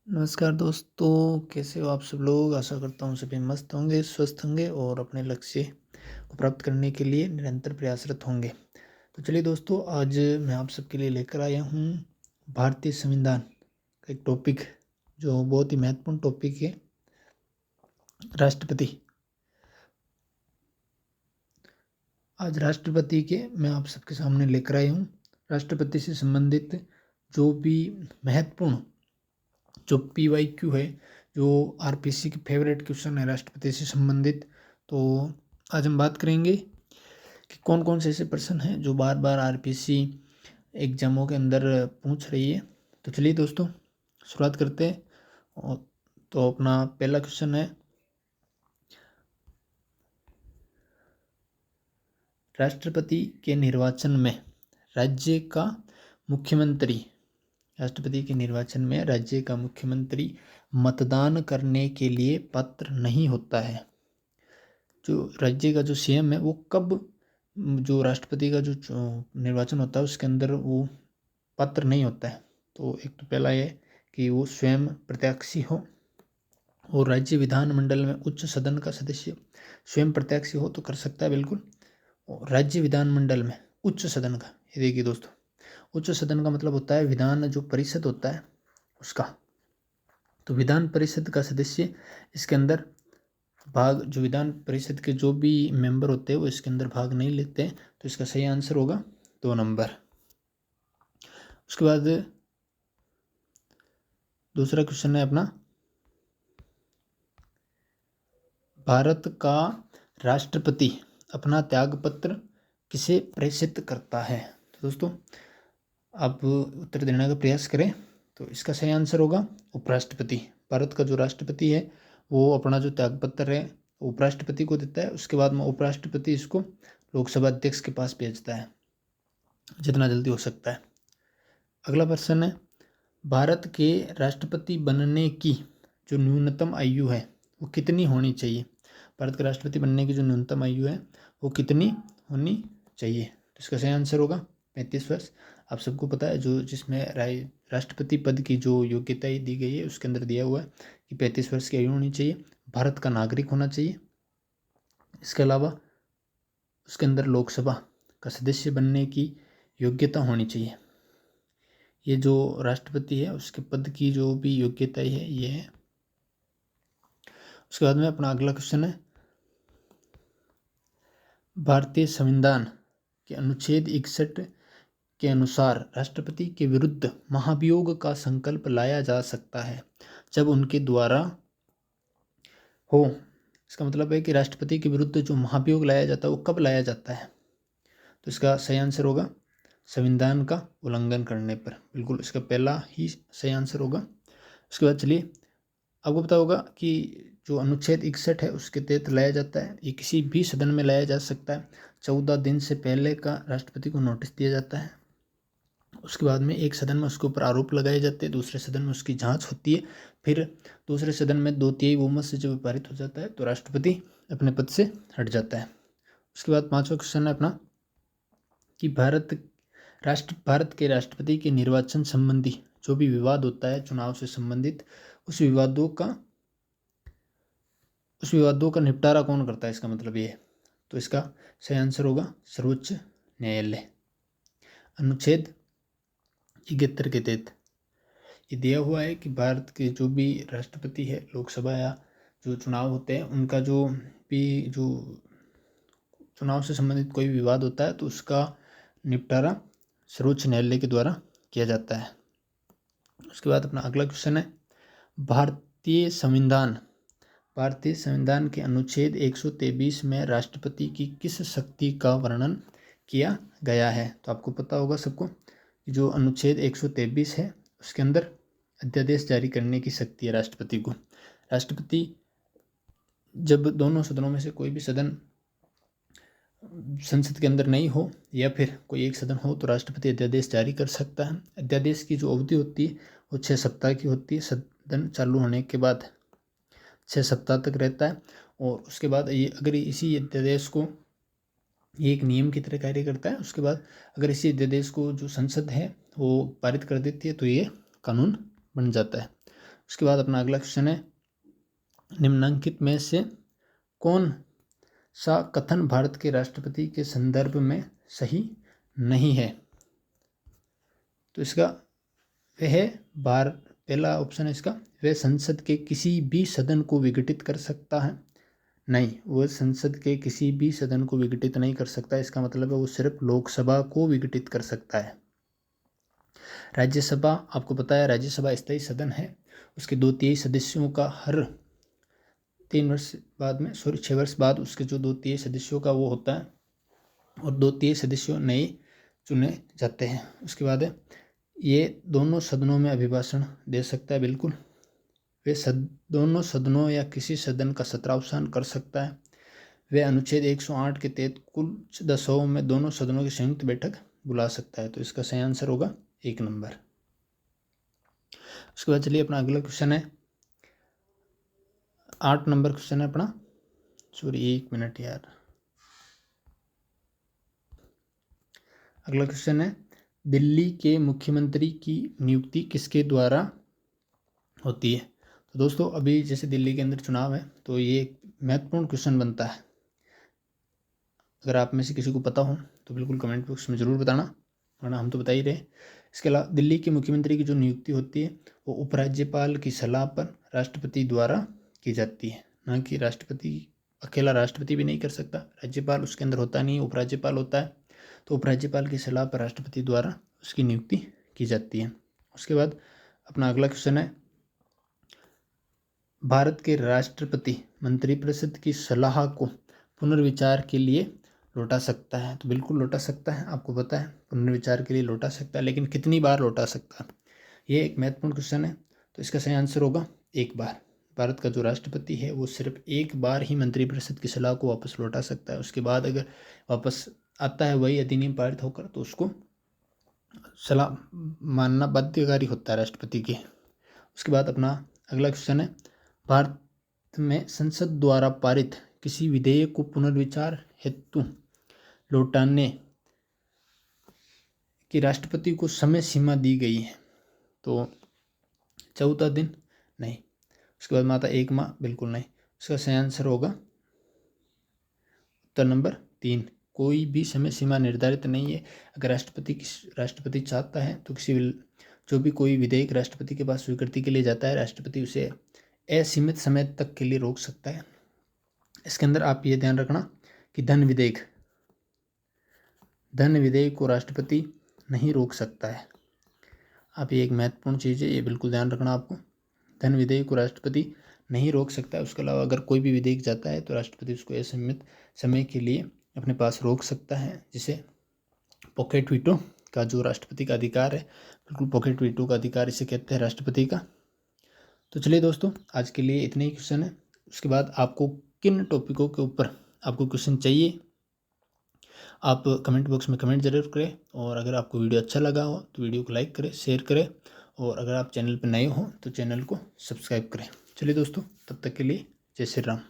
नमस्कार दोस्तों, कैसे हो आप सब लोग। आशा करता हूँ सभी मस्त होंगे, स्वस्थ होंगे और अपने लक्ष्य को प्राप्त करने के लिए निरंतर प्रयासरत होंगे। तो चलिए दोस्तों, आज मैं आप सबके लिए लेकर आया हूँ भारतीय संविधान का एक टॉपिक, जो बहुत ही महत्वपूर्ण टॉपिक है, राष्ट्रपति। आज राष्ट्रपति के मैं आप सबके सामने लेकर आया हूँ राष्ट्रपति से संबंधित जो भी महत्वपूर्ण जो PYQ है, जो RPC के फेवरेट क्वेश्चन है राष्ट्रपति से संबंधित। तो आज हम बात करेंगे कि कौन कौन से ऐसे प्रश्न हैं जो बार बार RPC एग्जामों के अंदर पूछ रही है। तो चलिए दोस्तों, शुरुआत करते हैं। तो अपना पहला क्वेश्चन है, राष्ट्रपति के निर्वाचन में राज्य का मुख्यमंत्री राष्ट्रपति के निर्वाचन में राज्य का मुख्यमंत्री मतदान करने के लिए पात्र नहीं होता है। जो राज्य का जो CM है वो कब, जो राष्ट्रपति का जो निर्वाचन होता है उसके अंदर वो पात्र नहीं होता है। तो एक तो पहला ये कि वो स्वयं प्रत्याशी हो, और राज्य विधानमंडल में उच्च सदन का सदस्य स्वयं प्रत्याशी हो तो कर सकता है बिल्कुल। और राज्य विधानमंडल में उच्च सदन का, ये देखिए दोस्तों, उच्च सदन का मतलब होता है विधान जो परिषद होता है उसका। तो विधान परिषद का सदस्य इसके अंदर भाग, जो विधान परिषद के जो भी मेंबर होते हैं वो इसके अंदर भाग नहीं लेते हैं। तो इसका सही आंसर होगा 2 नंबर। उसके बाद दूसरा क्वेश्चन है अपना, भारत का राष्ट्रपति अपना त्यागपत्र किसे प्रेषित करता है। तो दोस्तों आप उत्तर देने का प्रयास करें। तो इसका सही आंसर होगा उपराष्ट्रपति। भारत का जो राष्ट्रपति है वो अपना जो त्यागपत्र है उपराष्ट्रपति को देता है। उसके बाद में उपराष्ट्रपति इसको लोकसभा अध्यक्ष के पास भेजता है, जितना जल्दी हो सकता है। अगला प्रश्न है, भारत के राष्ट्रपति बनने की जो न्यूनतम आयु है वो कितनी होनी चाहिए। भारत के राष्ट्रपति बनने की जो न्यूनतम आयु है वो कितनी होनी चाहिए। तो इसका सही आंसर होगा 35 वर्ष। आप सबको पता है जो जिसमें राष्ट्रपति पद की जो योग्यता दी गई है उसके अंदर दिया हुआ है कि 35 वर्ष की आयु होनी चाहिए, भारत का नागरिक होना चाहिए। इसके अलावा उसके अंदर लोकसभा का सदस्य बनने की योग्यता होनी चाहिए। ये जो राष्ट्रपति है उसके पद की जो भी योग्यता है ये है। उसके बाद में अपना अगला क्वेश्चन है, भारतीय संविधान के अनुच्छेद 61 के अनुसार राष्ट्रपति के विरुद्ध महाभियोग का संकल्प लाया जा सकता है जब उनके द्वारा हो। इसका मतलब है कि राष्ट्रपति के विरुद्ध जो महाभियोग लाया जाता है वो कब लाया जाता है। तो इसका सही आंसर होगा संविधान का उल्लंघन करने पर। बिल्कुल इसका पहला ही सही आंसर होगा। उसके बाद चलिए, आपको पता होगा कि जो अनुच्छेद 61 है उसके तहत लाया जाता है। ये किसी भी सदन में लाया जा सकता है। 14 दिन से पहले का राष्ट्रपति को नोटिस दिया जाता है। उसके बाद में एक सदन में उसके ऊपर आरोप लगाए जाते हैं, दूसरे सदन में उसकी जांच होती है, फिर दूसरे सदन में 2/3 बहुमत से जब पारित हो जाता है तो राष्ट्रपति अपने पद से हट जाता है। उसके बाद 5वां क्वेश्चन है अपना कि भारत के राष्ट्रपति के निर्वाचन संबंधी जो भी विवाद होता है चुनाव से संबंधित, उस विवादों का निपटारा कौन करता है। इसका मतलब ये है। तो इसका सही आंसर होगा सर्वोच्च न्यायालय। अनुच्छेद 71 के तहत ये दिया हुआ है कि भारत के जो भी राष्ट्रपति है, लोकसभा या जो चुनाव होते हैं उनका जो चुनाव से संबंधित कोई विवाद होता है तो उसका निपटारा सर्वोच्च न्यायालय के द्वारा किया जाता है। उसके बाद अपना अगला क्वेश्चन है, भारतीय संविधान के अनुच्छेद 123 में राष्ट्रपति की किस शक्ति का वर्णन किया गया है। तो आपको पता होगा सबको कि जो अनुच्छेद 123 है उसके अंदर अध्यादेश जारी करने की शक्ति है राष्ट्रपति को। राष्ट्रपति जब दोनों सदनों में से कोई भी सदन संसद के अंदर नहीं हो या फिर कोई एक सदन हो तो राष्ट्रपति अध्यादेश जारी कर सकता है। अध्यादेश की जो अवधि होती है वो 6 सप्ताह की होती है। सदन चालू होने के बाद 6 सप्ताह तक रहता है। और उसके बाद ये अगर इसी अध्यादेश को, ये एक नियम की तरह कार्य करता है, उसके बाद अगर इसी अध्यादेश को जो संसद है वो पारित कर देती है तो ये कानून बन जाता है। उसके बाद अपना अगला क्वेश्चन है, निम्नलिखित में से कौन सा कथन भारत के राष्ट्रपति के संदर्भ में सही नहीं है? तो इसका वह है पहला ऑप्शन है इसका, वह संसद के किसी भी सदन को विघटित कर सकता है। नहीं, वह संसद के किसी भी सदन को विघटित नहीं कर सकता। इसका मतलब है वो सिर्फ लोकसभा को विघटित कर सकता है। राज्यसभा, आपको पता है राज्यसभा स्थायी सदन है, उसके 2/3 सदस्यों का हर 6 वर्ष बाद उसके जो 2/3 सदस्यों का वो होता है, और 2/3 सदस्यों नए चुने जाते हैं। उसके बाद है, ये दोनों सदनों में अभिभाषण दे सकता है, बिल्कुल। वे दोनों सदनों या किसी सदन का सत्रावसान कर सकता है। वे अनुच्छेद 108 के तहत कुल सदस्यों में दोनों सदनों की संयुक्त बैठक बुला सकता है। तो इसका सही आंसर होगा 1 नंबर। उसके बाद चलिए अपना अगला क्वेश्चन है, 8 नंबर क्वेश्चन है अपना, सॉरी 1 मिनट यार। अगला क्वेश्चन है, दिल्ली के मुख्यमंत्री की नियुक्ति किसके द्वारा होती है? तो दोस्तों अभी जैसे दिल्ली के अंदर चुनाव है, तो ये एक महत्वपूर्ण क्वेश्चन बनता है। अगर आप में से किसी को पता हो तो बिल्कुल कमेंट बॉक्स में ज़रूर बताना, वरना हम तो बता ही रहे। इसके अलावा दिल्ली के मुख्यमंत्री की जो नियुक्ति होती है वो उपराज्यपाल की सलाह पर राष्ट्रपति द्वारा की जाती है, ना कि राष्ट्रपति, अकेला राष्ट्रपति भी नहीं कर सकता। राज्यपाल उसके अंदर होता नहीं है, उपराज्यपाल होता है। तो उपराज्यपाल की सलाह पर राष्ट्रपति द्वारा उसकी नियुक्ति की जाती है। उसके बाद अपना अगला क्वेश्चन है, भारत के राष्ट्रपति मंत्रिपरिषद की सलाह को पुनर्विचार के लिए लौटा सकता है? तो बिल्कुल लौटा सकता है, आपको पता है पुनर्विचार के लिए लौटा सकता है, लेकिन कितनी बार लौटा सकता है, ये एक महत्वपूर्ण क्वेश्चन है। तो इसका सही आंसर होगा 1 बार। भारत का जो राष्ट्रपति है वो सिर्फ 1 बार ही मंत्रिपरिषद की सलाह को वापस लौटा सकता है। उसके बाद अगर वापस आता है वही अधिनियम पारित होकर, तो उसको सलाह मानना बाध्यकारी होता है राष्ट्रपति के। उसके बाद अपना अगला क्वेश्चन है, भारत में संसद द्वारा पारित किसी विधेयक को पुनर्विचार हेतु लौटाने की राष्ट्रपति को समय सीमा दी गई है? तो 14 दिन नहीं। उसके बाद माता 1 माह, बिल्कुल नहीं। इसका सही आंसर होगा उत्तर नंबर 3, कोई भी समय सीमा निर्धारित नहीं है। अगर राष्ट्रपति चाहता है तो जो भी कोई विधेयक राष्ट्रपति के पास स्वीकृति के लिए जाता है, राष्ट्रपति उसे असीमित समय तक के लिए रोक सकता है। इसके अंदर आप ये ध्यान रखना कि धन विधेयक को राष्ट्रपति नहीं रोक सकता है। आप ये एक महत्वपूर्ण चीज़ है, ये बिल्कुल ध्यान रखना आपको। धन विधेयक को राष्ट्रपति नहीं रोक सकता है। उसके अलावा अगर कोई भी विधेयक जाता है तो राष्ट्रपति उसको असीमित समय के लिए अपने पास रोक सकता है, जिसे पॉकेट वीटो का जो राष्ट्रपति का अधिकार है, बिल्कुल पॉकेट वीटो का अधिकार इसे कहते हैं राष्ट्रपति का। तो चलिए दोस्तों, आज के लिए इतने ही क्वेश्चन है। उसके बाद आपको किन टॉपिकों के ऊपर आपको क्वेश्चन चाहिए, आप कमेंट बॉक्स में कमेंट जरूर करें। और अगर आपको वीडियो अच्छा लगा हो तो वीडियो को लाइक करें, शेयर करें, और अगर आप चैनल पर नए हो तो चैनल को सब्सक्राइब करें। चलिए दोस्तों, तब तक के लिए जय श्री राम।